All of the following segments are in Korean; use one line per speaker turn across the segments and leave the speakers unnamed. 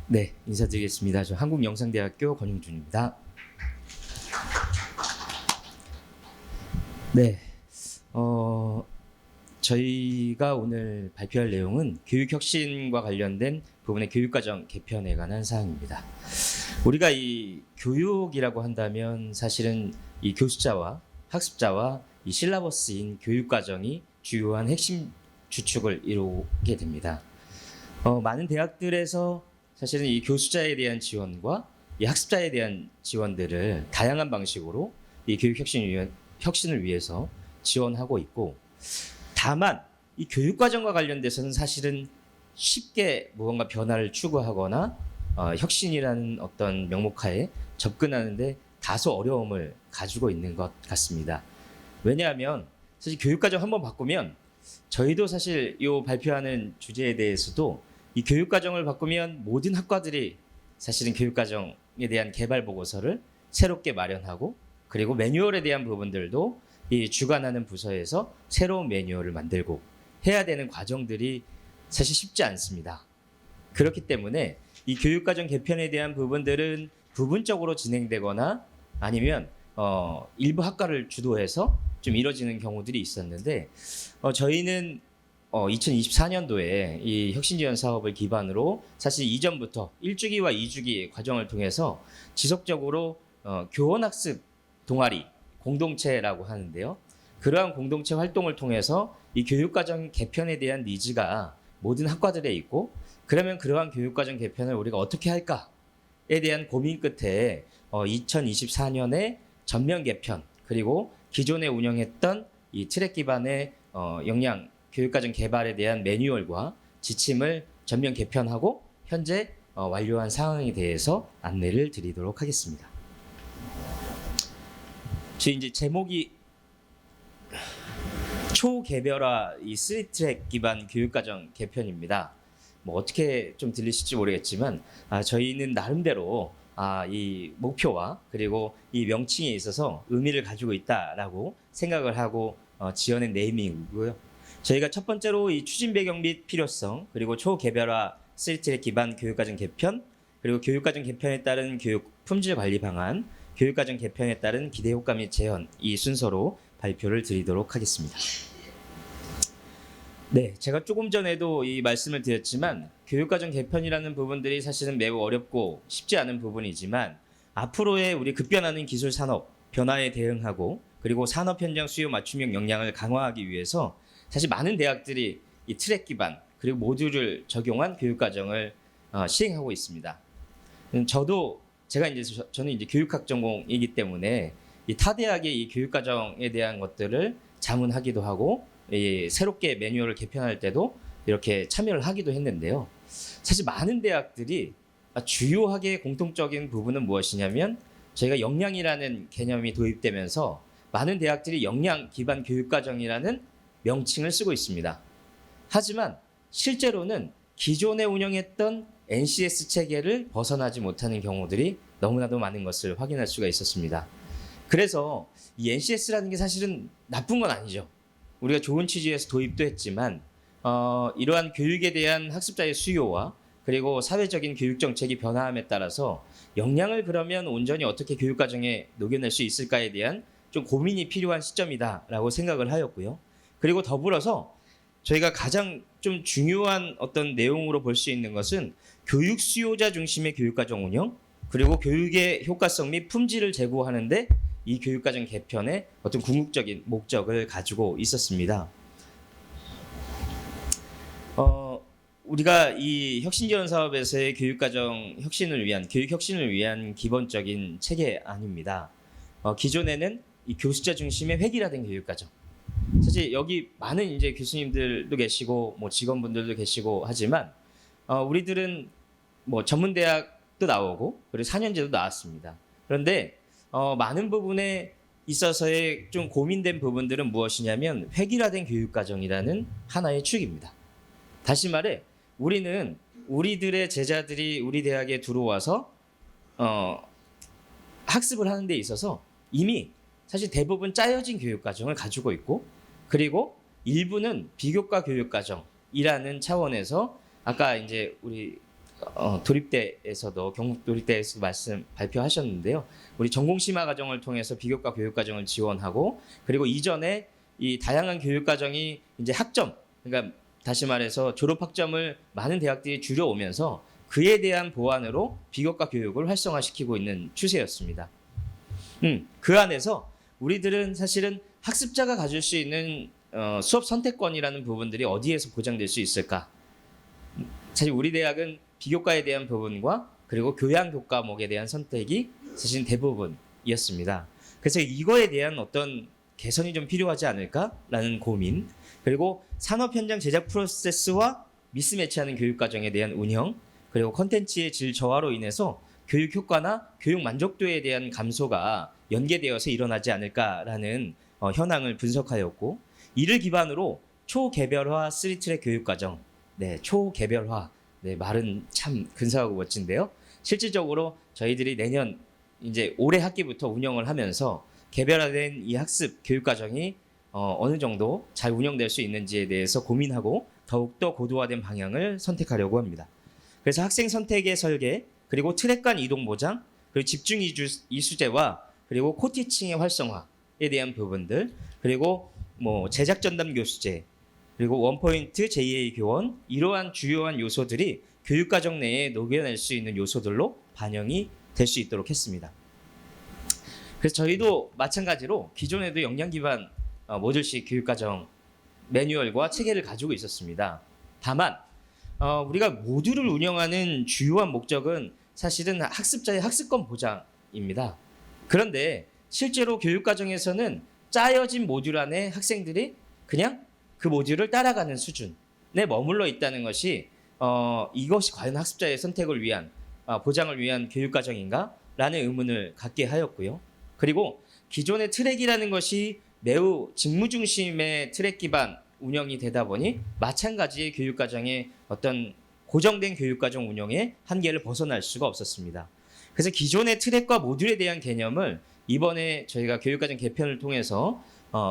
네, 인사드리겠습니다. 저 한국영상대학교 권용준입니다. 네, 저희가 오늘 발표할 내용은 교육혁신과 관련된 부분의 교육과정 개편에 관한 사항입니다. 우리가 이 교육이라고 한다면 사실은 이 교수자와 학습자와 이 실라버스인 교육과정이 주요한 핵심 주축을 이루게 됩니다. 많은 대학들에서 사실은 이 교수자에 대한 지원과 이 학습자에 대한 지원들을 다양한 방식으로 이 혁신을 위해서 지원하고 있고, 다만 이 교육과정과 관련돼서는 사실은 쉽게 무언가 변화를 추구하거나 혁신이라는 어떤 명목하에 접근하는데 다소 어려움을 가지고 있는 것 같습니다. 왜냐하면 사실 교육과정 한번 바꾸면 저희도 사실 이 발표하는 주제에 대해서도 이 교육과정을 바꾸면 모든 학과들이 사실은 교육과정에 대한 개발 보고서를 새롭게 마련하고, 그리고 매뉴얼에 대한 부분들도 이 주관하는 부서에서 새로운 매뉴얼을 만들고 해야 되는 과정들이 사실 쉽지 않습니다. 그렇기 때문에 이 교육과정 개편에 대한 부분들은 부분적으로 진행되거나 아니면 일부 학과를 주도해서 좀 이뤄지는 경우들이 있었는데, 저희는 2024년도에 이 혁신지원 사업을 기반으로 사실 이전부터 1주기와 2주기 과정을 통해서 지속적으로 교원학습 동아리 공동체라고 하는데요. 그러한 공동체 활동을 통해서 이 교육과정 개편에 대한 니즈가 모든 학과들에 있고, 그러면 그러한 교육과정 개편을 우리가 어떻게 할까에 대한 고민 끝에 2024년에 전면 개편, 그리고 기존에 운영했던 이 트랙 기반의 역량 교육과정 개발에 대한 매뉴얼과 지침을 전면 개편하고 현재 완료한 상황에 대해서 안내를 드리도록 하겠습니다. 저희 이제 제목이 초개별화 이 3트랙 기반 교육과정 개편입니다. 뭐 어떻게 좀 들리실지 모르겠지만 저희는 나름대로 이 목표와 그리고 이 명칭에 있어서 의미를 가지고 있다라고 생각을 하고 지어낸 네이밍이고요. 저희가 첫 번째로 이 추진 배경 및 필요성, 그리고 초개별화 3트랙 기반 교육과정 개편, 그리고 교육과정 개편에 따른 교육 품질 관리 방안, 교육과정 개편에 따른 기대 효과 및 재현, 이 순서로 발표를 드리도록 하겠습니다. 네, 제가 조금 전에도 이 말씀을 드렸지만 교육과정 개편이라는 부분들이 사실은 매우 어렵고 쉽지 않은 부분이지만, 앞으로의 우리 급변하는 기술 산업 변화에 대응하고, 그리고 산업 현장 수요 맞춤형 역량을 강화하기 위해서 사실 많은 대학들이 이 트랙 기반 그리고 모듈을 적용한 교육과정을 시행하고 있습니다. 저는 이제 교육학 전공이기 때문에 이 타 대학의 이 교육과정에 대한 것들을 자문하기도 하고, 새롭게 매뉴얼을 개편할 때도 이렇게 참여를 하기도 했는데요. 사실 많은 대학들이 주요하게 공통적인 부분은 무엇이냐면, 저희가 역량이라는 개념이 도입되면서 많은 대학들이 역량 기반 교육과정이라는 명칭을 쓰고 있습니다. 하지만 실제로는 기존에 운영했던 NCS 체계를 벗어나지 못하는 경우들이 너무나도 많은 것을 확인할 수가 있었습니다. 그래서 이 NCS라는 게 사실은 나쁜 건 아니죠. 우리가 좋은 취지에서 도입도 했지만 이러한 교육에 대한 학습자의 수요와 그리고 사회적인 교육 정책이 변화함에 따라서 역량을 그러면 온전히 어떻게 교육과정에 녹여낼 수 있을까에 대한 좀 고민이 필요한 시점이다라고 생각을 하였고요. 그리고 더불어서 저희가 가장 좀 중요한 어떤 내용으로 볼 수 있는 것은 교육 수요자 중심의 교육과정 운영, 그리고 교육의 효과성 및 품질을 제고하는데 이 교육과정 개편의 어떤 궁극적인 목적을 가지고 있었습니다. 우리가 이 혁신지원 사업에서의 교육과정 혁신을 위한 교육 혁신을 위한 기본적인 체계 아닙니다. 기존에는 이 교수자 중심의 획일화된 교육과정. 사실 여기 많은 이제 교수님들도 계시고 뭐 직원분들도 계시고 하지만 우리들은 뭐 전문대학도 나오고 그리고 4년제도 나왔습니다. 그런데 많은 부분에 있어서의 좀 고민된 부분들은 무엇이냐면 획일화된 교육과정이라는 하나의 축입니다. 다시 말해 우리는 우리들의 제자들이 우리 대학에 들어와서 학습을 하는 데 있어서 이미 사실 대부분 짜여진 교육과정을 가지고 있고, 그리고 일부는 비교과 교육과정이라는 차원에서 아까 이제 우리 도립대에서도 경북 도립대에서 발표하셨는데요. 우리 전공 심화 과정을 통해서 비교과 교육 과정을 지원하고 그리고 이전에 이 다양한 교육 과정이 이제 학점 그러니까 다시 말해서 졸업 학점을 많은 대학들이 줄여오면서 그에 대한 보완으로 비교과 교육을 활성화시키고 있는 추세였습니다. 그 안에서 우리들은 사실은 학습자가 가질 수 있는 수업 선택권이라는 부분들이 어디에서 보장될 수 있을까? 사실 우리 대학은 비교과에 대한 부분과 그리고 교양 교과목에 대한 선택이 사실 대부분이었습니다. 그래서 이거에 대한 어떤 개선이 좀 필요하지 않을까라는 고민, 그리고 산업 현장 제작 프로세스와 미스매치하는 교육 과정에 대한 운영, 그리고 콘텐츠의 질 저하로 인해서 교육 효과나 교육 만족도에 대한 감소가 연계되어서 일어나지 않을까라는 현황을 분석하였고, 이를 기반으로 초개별화 3트랙 교육 과정, 초개별화, 말은 참 근사하고 멋진데요. 실질적으로 저희들이 내년 이제 올해 학기부터 운영을 하면서 개별화된 이 학습 교육 과정이 어느 정도 잘 운영될 수 있는지에 대해서 고민하고 더욱더 고도화된 방향을 선택하려고 합니다. 그래서 학생 선택의 설계, 그리고 트랙 간 이동 보장, 그리고 집중 이수제와 그리고 코티칭의 활성화에 대한 부분들, 그리고 뭐 제작 전담 교수제, 그리고 원포인트 JA 교원, 이러한 주요한 요소들이 교육과정 내에 녹여낼 수 있는 요소들로 반영이 될 수 있도록 했습니다. 그래서 저희도 마찬가지로 기존에도 역량 기반 모듈식 교육과정 매뉴얼과 체계를 가지고 있었습니다. 다만 우리가 모듈을 운영하는 주요한 목적은 사실은 학습자의 학습권 보장입니다. 그런데 실제로 교육과정에서는 짜여진 모듈 안에 학생들이 그냥 그 모듈을 따라가는 수준에 머물러 있다는 것이 이것이 과연 학습자의 선택을 위한 보장을 위한 교육과정인가? 라는 의문을 갖게 하였고요. 그리고 기존의 트랙이라는 것이 매우 직무 중심의 트랙 기반 운영이 되다 보니 마찬가지의 교육과정의 어떤 고정된 교육과정 운영의 한계를 벗어날 수가 없었습니다. 그래서 기존의 트랙과 모듈에 대한 개념을 이번에 저희가 교육과정 개편을 통해서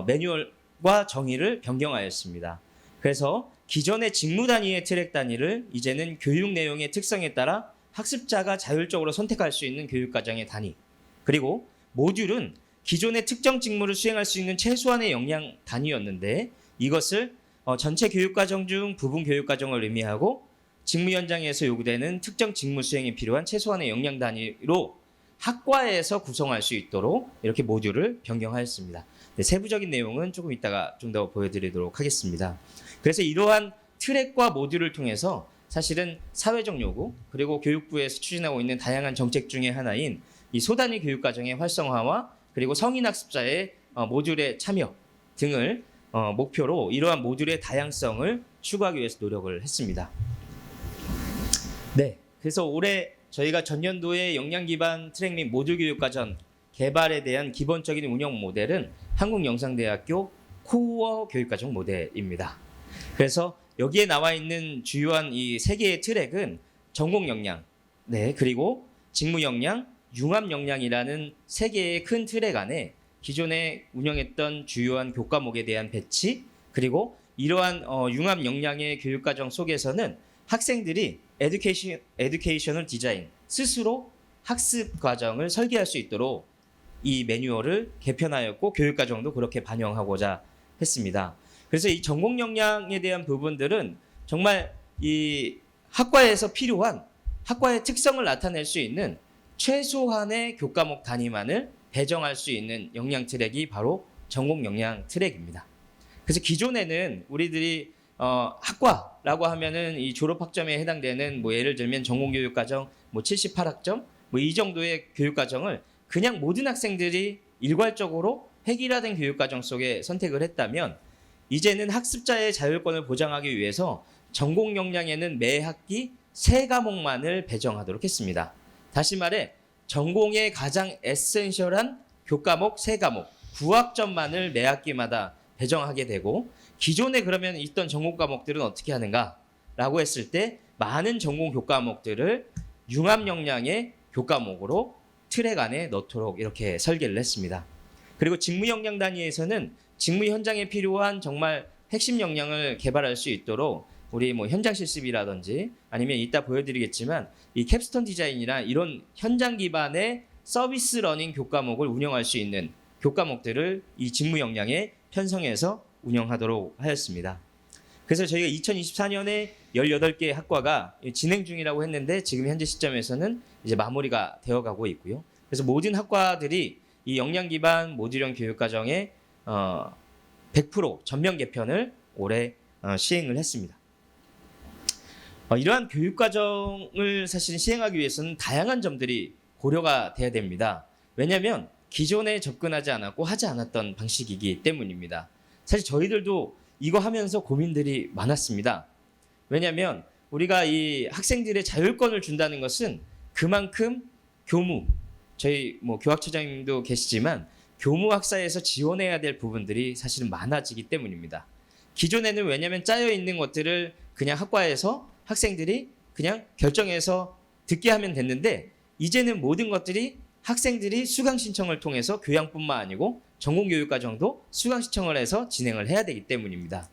매뉴얼과 정의를 변경하였습니다. 그래서 기존의 직무 단위의 트랙 단위를 이제는 교육 내용의 특성에 따라 학습자가 자율적으로 선택할 수 있는 교육과정의 단위, 그리고 모듈은 기존의 특정 직무를 수행할 수 있는 최소한의 역량 단위였는데 이것을 전체 교육과정 중 부분 교육과정을 의미하고 직무 현장에서 요구되는 특정 직무 수행에 필요한 최소한의 역량 단위로 학과에서 구성할 수 있도록 이렇게 모듈을 변경하였습니다. 세부적인 내용은 조금 이따가 좀 더 보여드리도록 하겠습니다. 그래서 이러한 트랙과 모듈을 통해서 사실은 사회적 요구 그리고 교육부에서 추진하고 있는 다양한 정책 중에 하나인 이 소단위 교육과정의 활성화와 그리고 성인 학습자의 모듈의 참여 등을 목표로 이러한 모듈의 다양성을 추구하기 위해서 노력을 했습니다. 그래서 올해 저희가 전년도의 역량 기반 트랙 및 모듈 교육과정 개발에 대한 기본적인 운영 모델은 한국영상대학교 코어 교육과정 모델입니다. 그래서 여기에 나와 있는 주요한 이 세 개의 트랙은 전공 역량, 그리고 직무 역량, 융합 역량이라는 세 개의 큰 트랙 안에 기존에 운영했던 주요한 교과목에 대한 배치, 그리고 이러한 융합 역량의 교육과정 속에서는 학생들이 에듀케이셔널 디자인, 스스로 학습 과정을 설계할 수 있도록 이 매뉴얼을 개편하였고 교육과정도 그렇게 반영하고자 했습니다. 그래서 이 전공 역량에 대한 부분들은 정말 이 학과에서 필요한 학과의 특성을 나타낼 수 있는 최소한의 교과목 단위만을 배정할 수 있는 역량 트랙이 바로 전공 역량 트랙입니다. 그래서 기존에는 우리들이 학과라고 하면은 이 졸업 학점에 해당되는 뭐 예를 들면 전공 교육과정 78학점 이 정도의 교육과정을 그냥 모든 학생들이 일괄적으로 획일화된 교육과정 속에 선택을 했다면 이제는 학습자의 자율권을 보장하기 위해서 전공 역량에는 매 학기 3과목만을 배정하도록 했습니다. 다시 말해 전공의 가장 에센셜한 교과목 3과목 9학점만을 매 학기마다 배정하게 되고 기존에 그러면 있던 전공 과목들은 어떻게 하는가? 라고 했을 때 많은 전공 교과목들을 융합 역량의 교과목으로 트랙 안에 넣도록 이렇게 설계를 했습니다. 그리고 직무 역량 단위에서는 직무 현장에 필요한 정말 핵심 역량을 개발할 수 있도록 우리 뭐 현장 실습이라든지 아니면 이따 보여드리겠지만 이 캡스톤 디자인이나 이런 현장 기반의 서비스 러닝 교과목을 운영할 수 있는 교과목들을 이 직무 역량에 편성해서 운영하도록 하였습니다. 그래서 저희가 2024년에 18개 학과가 진행 중이라고 했는데 지금 현재 시점에서는 이제 마무리가 되어가고 있고요. 그래서 모든 학과들이 이 역량 기반 모듈형 교육과정의 100% 전면 개편을 올해 시행을 했습니다. 이러한 교육과정을 사실 시행하기 위해서는 다양한 점들이 고려가 돼야 됩니다. 왜냐하면 기존에 접근하지 않았고 하지 않았던 방식이기 때문입니다. 사실 저희들도 이거 하면서 고민들이 많았습니다. 왜냐하면 우리가 이 학생들의 자율권을 준다는 것은 그만큼 교무, 저희 뭐 교학처장님도 계시지만 교무 학사에서 지원해야 될 부분들이 사실은 많아지기 때문입니다. 기존에는 왜냐하면 짜여 있는 것들을 그냥 학과에서 학생들이 그냥 결정해서 듣게 하면 됐는데 이제는 모든 것들이 학생들이 수강 신청을 통해서 교양뿐만 아니고 전공교육과정도 수강 신청을 해서 진행을 해야 되기 때문입니다.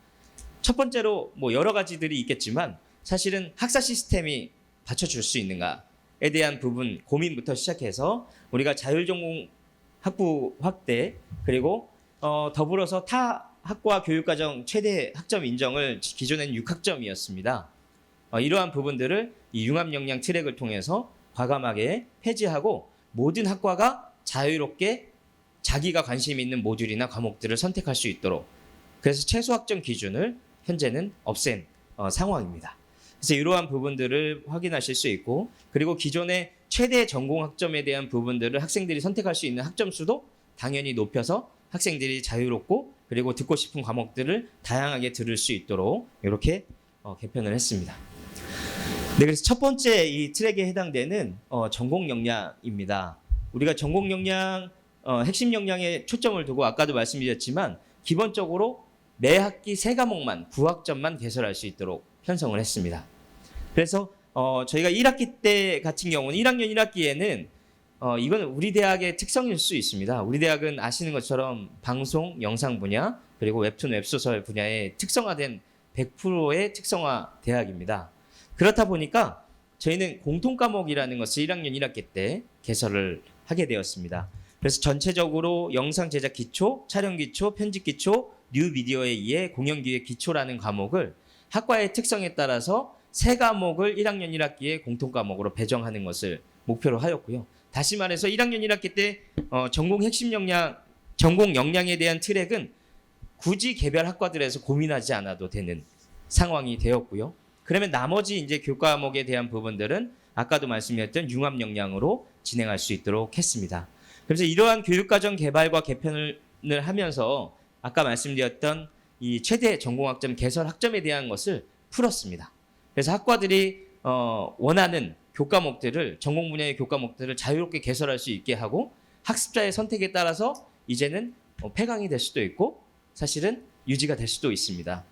첫 번째로 뭐 여러 가지들이 있겠지만 사실은 학사 시스템이 받쳐줄 수 있는가에 대한 부분 고민부터 시작해서 우리가 자율전공 학부 확대 그리고 더불어서 타 학과 교육과정 최대 학점 인정을 기존에는 6학점이었습니다. 이러한 부분들을 이 융합역량 트랙을 통해서 과감하게 폐지하고 모든 학과가 자유롭게 자기가 관심 있는 모듈이나 과목들을 선택할 수 있도록 그래서 최소 학점 기준을 현재는 없앤 상황입니다. 그래서 이러한 부분들을 확인하실 수 있고 그리고 기존의 최대 전공 학점에 대한 부분들을 학생들이 선택할 수 있는 학점 수도 당연히 높여서 학생들이 자유롭고 그리고 듣고 싶은 과목들을 다양하게 들을 수 있도록 이렇게 개편을 했습니다. 네, 그래서 첫 번째 이 트랙에 해당되는 전공 역량입니다. 우리가 전공 역량 핵심 역량에 초점을 두고 아까도 말씀드렸지만 기본적으로 매 학기 3과목만 9학점만 개설할 수 있도록 편성을 했습니다. 그래서 저희가 1학기 때 같은 경우는 1학년 1학기에는 이건 우리 대학의 특성일 수 있습니다. 우리 대학은 아시는 것처럼 방송, 영상 분야 그리고 웹툰, 웹소설 분야에 특성화된 100%의 특성화 대학입니다. 그렇다 보니까 저희는 공통과목이라는 것을 1학년 1학기 때 개설을 하게 되었습니다. 그래서 전체적으로 영상 제작 기초, 촬영 기초, 편집 기초, 뉴 미디어에 의해 공연기획 기초라는 과목을 학과의 특성에 따라서 3과목을 1학년 1학기에 공통과목으로 배정하는 것을 목표로 하였고요. 다시 말해서 1학년 1학기 때 전공 핵심 역량, 전공 역량에 대한 트랙은 굳이 개별 학과들에서 고민하지 않아도 되는 상황이 되었고요. 그러면 나머지 이제 교과목에 대한 부분들은 아까도 말씀드렸던 융합 역량으로 진행할 수 있도록 했습니다. 그래서 이러한 교육과정 개발과 개편을 하면서 아까 말씀드렸던 이 최대 전공학점 개설 학점에 대한 것을 풀었습니다. 그래서 학과들이 원하는 교과목들을 전공 분야의 교과목들을 자유롭게 개설할 수 있게 하고 학습자의 선택에 따라서 이제는 폐강이 될 수도 있고 사실은 유지가 될 수도 있습니다.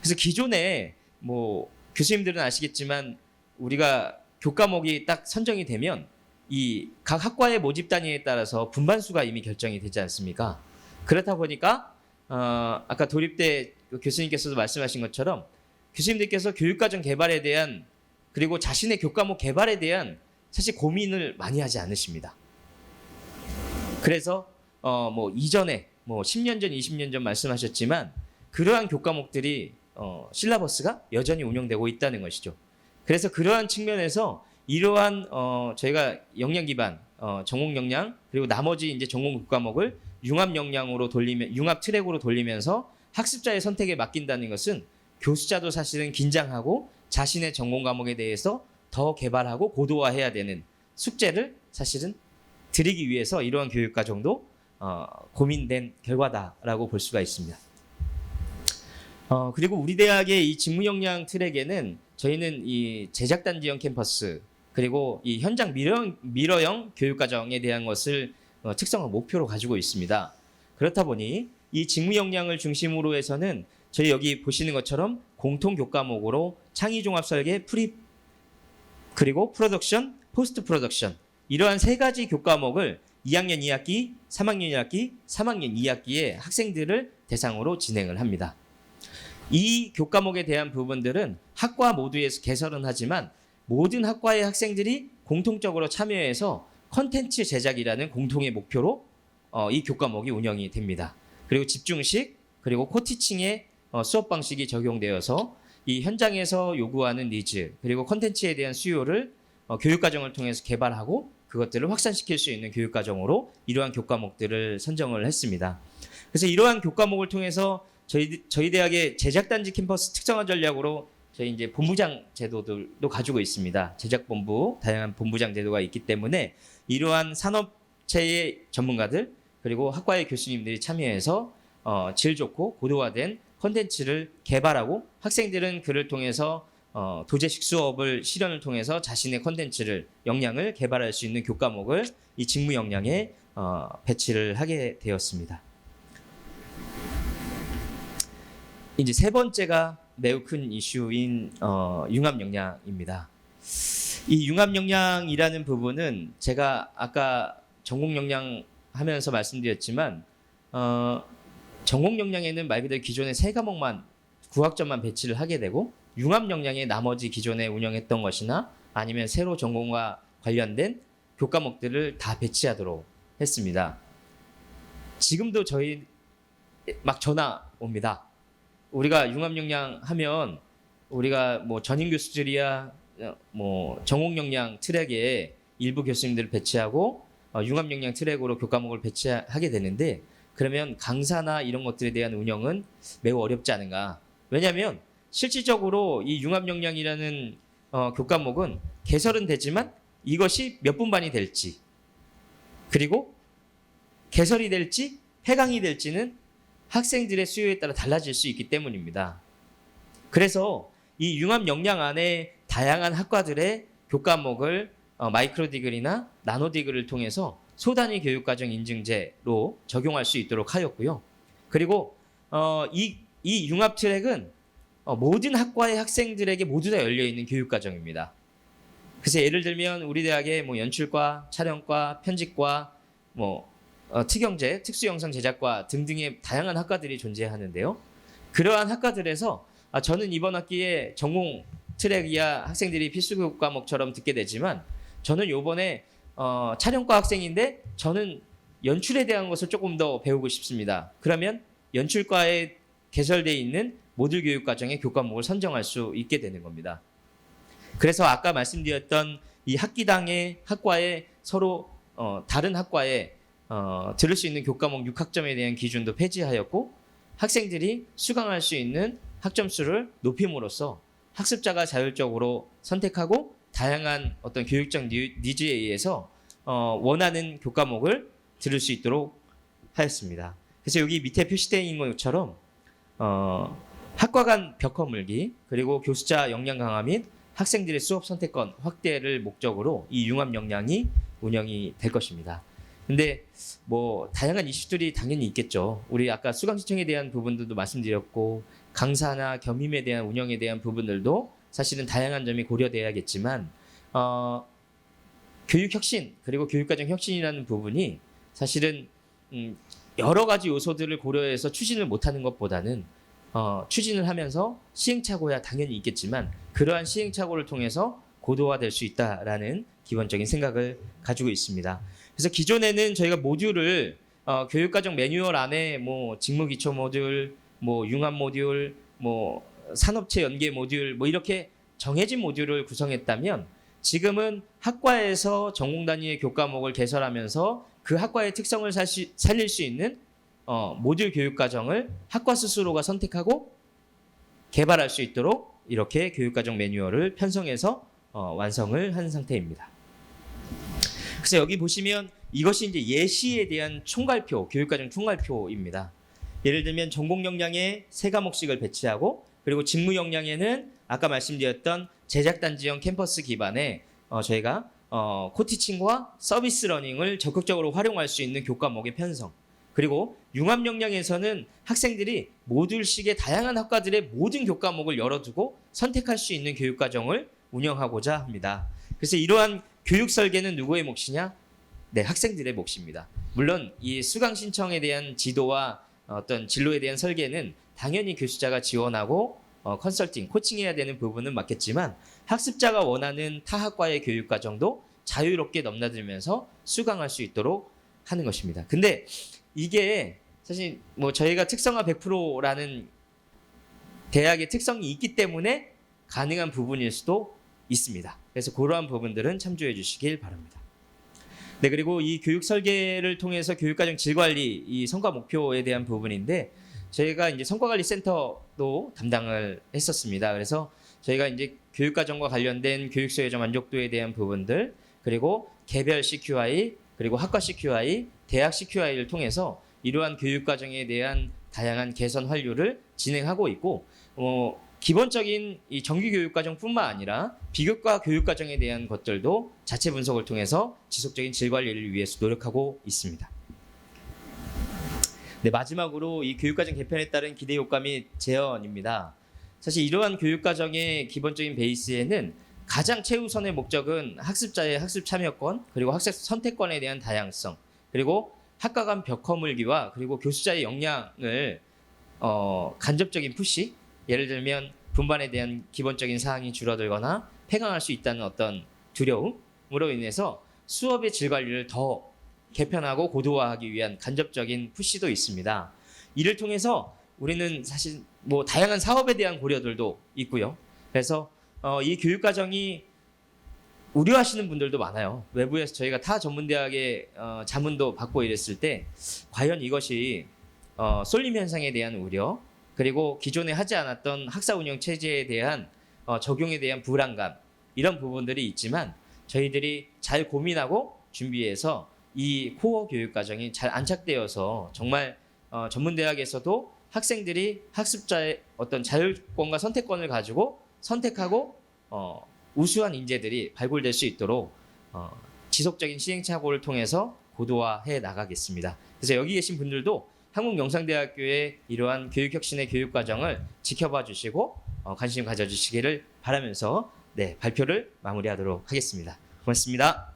그래서 기존에 뭐 교수님들은 아시겠지만 우리가 교과목이 딱 선정이 되면 이 각 학과의 모집 단위에 따라서 분반수가 이미 결정이 되지 않습니까? 그렇다 보니까 아까 도립대 교수님께서도 말씀하신 것처럼 교수님들께서 교육과정 개발에 대한 그리고 자신의 교과목 개발에 대한 사실 고민을 많이 하지 않으십니다. 그래서 뭐 이전에 뭐 10년 전, 20년 전 말씀하셨지만 그러한 교과목들이 실라버스가 여전히 운영되고 있다는 것이죠. 그래서 그러한 측면에서 이러한 저희가 역량 기반 전공 역량 그리고 나머지 이제 전공 교과목을 융합 역량으로 돌리면 융합 트랙으로 돌리면서 학습자의 선택에 맡긴다는 것은 교수자도 사실은 긴장하고 자신의 전공 과목에 대해서 더 개발하고 고도화해야 되는 숙제를 사실은 드리기 위해서 이러한 교육과정도 고민된 결과다라고 볼 수가 있습니다. 그리고 우리 대학의 이 직무 역량 트랙에는 저희는 이 제작단지형 캠퍼스 그리고 이 현장 미러형 교육과정에 대한 것을 특성과 목표로 가지고 있습니다. 그렇다 보니 이 직무 역량을 중심으로 해서는 저희 여기 보시는 것처럼 공통 교과목으로 창의 종합 설계, 프리 그리고 프로덕션, 포스트 프로덕션 이러한 3가지 교과목을 2학년 2학기, 3학년 1학기, 3학년 2학기에 학생들을 대상으로 진행을 합니다. 이 교과목에 대한 부분들은 학과 모두에서 개설은 하지만 모든 학과의 학생들이 공통적으로 참여해서 컨텐츠 제작이라는 공통의 목표로 이 교과목이 운영이 됩니다. 그리고 집중식 그리고 코티칭의 수업 방식이 적용되어서 이 현장에서 요구하는 니즈 그리고 컨텐츠에 대한 수요를 교육과정을 통해서 개발하고 그것들을 확산시킬 수 있는 교육과정으로 이러한 교과목들을 선정을 했습니다. 그래서 이러한 교과목을 통해서 저희 대학의 제작단지 캠퍼스 특성화 전략으로 저희 이제 본부장 제도들도 가지고 있습니다. 제작본부, 다양한 본부장 제도가 있기 때문에 이러한 산업체의 전문가들 그리고 학과의 교수님들이 참여해서 질 좋고 고도화된 콘텐츠를 개발하고 학생들은 그를 통해서 도제식 수업을 실현을 통해서 자신의 콘텐츠를 역량을 개발할 수 있는 교과목을 이 직무 역량에 배치를 하게 되었습니다. 이제 세 번째가 매우 큰 이슈인 융합 역량입니다. 이 융합 역량이라는 부분은 제가 아까 전공 역량 하면서 말씀드렸지만 전공 역량에는 말 그대로 기존의 세 과목만 9학점만 배치를 하게 되고 융합 역량에 나머지 기존에 운영했던 것이나 아니면 새로 전공과 관련된 교과목들을 다 배치하도록 했습니다. 지금도 저희 막 전화 옵니다. 우리가 융합 역량 하면 우리가 뭐 전임 교수들이야 뭐 전공 역량 트랙에 일부 교수님들을 배치하고 융합 역량 트랙으로 교과목을 배치하게 되는데 그러면 강사나 이런 것들에 대한 운영은 매우 어렵지 않은가? 왜냐하면 실질적으로 이 융합 역량이라는 교과목은 개설은 되지만 이것이 몇 분반이 될지 그리고 개설이 될지 폐강이 될지는 학생들의 수요에 따라 달라질 수 있기 때문입니다. 그래서 이 융합 역량 안에 다양한 학과들의 교과목을 마이크로 디그리나 나노 디그리를 통해서 소단위 교육과정 인증제로 적용할 수 있도록 하였고요. 그리고 이 융합 트랙은 모든 학과의 학생들에게 모두 다 열려 있는 교육과정입니다. 그래서 예를 들면 우리 대학에 뭐 연출과, 촬영과, 편집과, 특영제, 특수영상 제작과 등등의 다양한 학과들이 존재하는데요. 그러한 학과들에서 저는 이번 학기에 전공 트랙 이하 학생들이 필수 교육 과목처럼 듣게 되지만 저는 요번에 촬영과 학생인데 저는 연출에 대한 것을 조금 더 배우고 싶습니다. 그러면 연출과에 개설되어 있는 모듈 교육 과정의 교과목을 선정할 수 있게 되는 겁니다. 그래서 아까 말씀드렸던 이 학기당의 학과에 서로 다른 학과에 들을 수 있는 교과목 6학점에 대한 기준도 폐지하였고 학생들이 수강할 수 있는 학점 수를 높임으로써 학습자가 자율적으로 선택하고 다양한 어떤 교육적 니즈에 의해서 원하는 교과목을 들을 수 있도록 하였습니다. 그래서 여기 밑에 표시되어 있는 것처럼 학과 간 벽 허물기 그리고 교수자 역량 강화 및 학생들의 수업 선택권 확대를 목적으로 이 융합 역량이 운영이 될 것입니다. 근데 뭐 다양한 이슈들이 당연히 있겠죠. 우리 아까 수강 신청에 대한 부분들도 말씀드렸고 강사나 겸임에 대한 운영에 대한 부분들도 사실은 다양한 점이 고려돼야겠지만 교육 혁신 그리고 교육과정 혁신이라는 부분이 사실은 여러 가지 요소들을 고려해서 추진을 못하는 것보다는 추진을 하면서 시행착오야 당연히 있겠지만 그러한 시행착오를 통해서 고도화될 수 있다라는 기본적인 생각을 가지고 있습니다. 그래서 기존에는 저희가 모듈을 교육과정 매뉴얼 안에 뭐 직무기초 모듈, 뭐 융합 모듈, 뭐 산업체 연계 모듈 뭐 이렇게 정해진 모듈을 구성했다면 지금은 학과에서 전공 단위의 교과목을 개설하면서 그 학과의 특성을 살릴 수 있는 모듈 교육과정을 학과 스스로가 선택하고 개발할 수 있도록 이렇게 교육과정 매뉴얼을 편성해서 완성을 한 상태입니다. 그래서 여기 보시면 이것이 이제 예시에 대한 총괄표, 교육과정 총괄표입니다. 예를 들면 전공 역량에 3과목씩을 배치하고 그리고 직무 역량에는 아까 말씀드렸던 제작단지형 캠퍼스 기반의 저희가 코티칭과 서비스 러닝을 적극적으로 활용할 수 있는 교과목의 편성 그리고 융합 역량에서는 학생들이 모듈식의 다양한 학과들의 모든 교과목을 열어두고 선택할 수 있는 교육과정을 운영하고자 합니다. 그래서 이러한 교육 설계는 누구의 몫이냐? 네, 학생들의 몫입니다. 물론 이 수강 신청에 대한 지도와 어떤 진로에 대한 설계는 당연히 교수자가 지원하고 컨설팅, 코칭해야 되는 부분은 맞겠지만 학습자가 원하는 타학과의 교육 과정도 자유롭게 넘나들면서 수강할 수 있도록 하는 것입니다. 근데 이게 사실 뭐 저희가 특성화 100%라는 대학의 특성이 있기 때문에 가능한 부분일 수도 있습니다. 그래서 그러한 부분들은 참조해 주시길 바랍니다. 네, 그리고 이 교육 설계를 통해서 교육과정 질관리, 이 성과 목표에 대한 부분인데 저희가 이제 성과관리센터도 담당을 했었습니다. 그래서 저희가 이제 교육과정과 관련된 교육소유자 만족도에 대한 부분들, 그리고 개별 CQI, 그리고 학과 CQI, 대학 CQI를 통해서 이러한 교육과정에 대한 다양한 개선 환류를 진행하고 있고, 기본적인 이 정규 교육과정뿐만 아니라 비교과 교육과정에 대한 것들도 자체 분석을 통해서 지속적인 질 관리를 위해서 노력하고 있습니다. 네, 마지막으로 이 교육과정 개편에 따른 기대 효과 및 재현입니다. 사실 이러한 교육과정의 기본적인 베이스에는 가장 최우선의 목적은 학습자의 학습 참여권, 그리고 학습 선택권에 대한 다양성, 그리고 학과 간 벽 허물기와 그리고 교수자의 역량을 간접적인 푸시, 예를 들면 분반에 대한 기본적인 사항이 줄어들거나 폐강할 수 있다는 어떤 두려움으로 인해서 수업의 질 관리를 더 개편하고 고도화하기 위한 간접적인 푸시도 있습니다. 이를 통해서 우리는 사실 뭐 다양한 사업에 대한 고려들도 있고요. 그래서 이 교육과정이 우려하시는 분들도 많아요. 외부에서 저희가 타 전문대학의 자문도 받고 이랬을 때 과연 이것이 쏠림 현상에 대한 우려, 그리고 기존에 하지 않았던 학사 운영 체제에 대한 적용에 대한 불안감, 이런 부분들이 있지만 저희들이 잘 고민하고 준비해서 이 코어 교육 과정이 잘 안착되어서 정말 전문대학에서도 학생들이 학습자의 어떤 자율권과 선택권을 가지고 선택하고 우수한 인재들이 발굴될 수 있도록 지속적인 시행착오를 통해서 고도화해 나가겠습니다. 그래서 여기 계신 분들도 한국영상대학교의 이러한 교육혁신의 교육과정을 지켜봐 주시고 관심 가져주시기를 바라면서 발표를 마무리하도록 하겠습니다. 고맙습니다.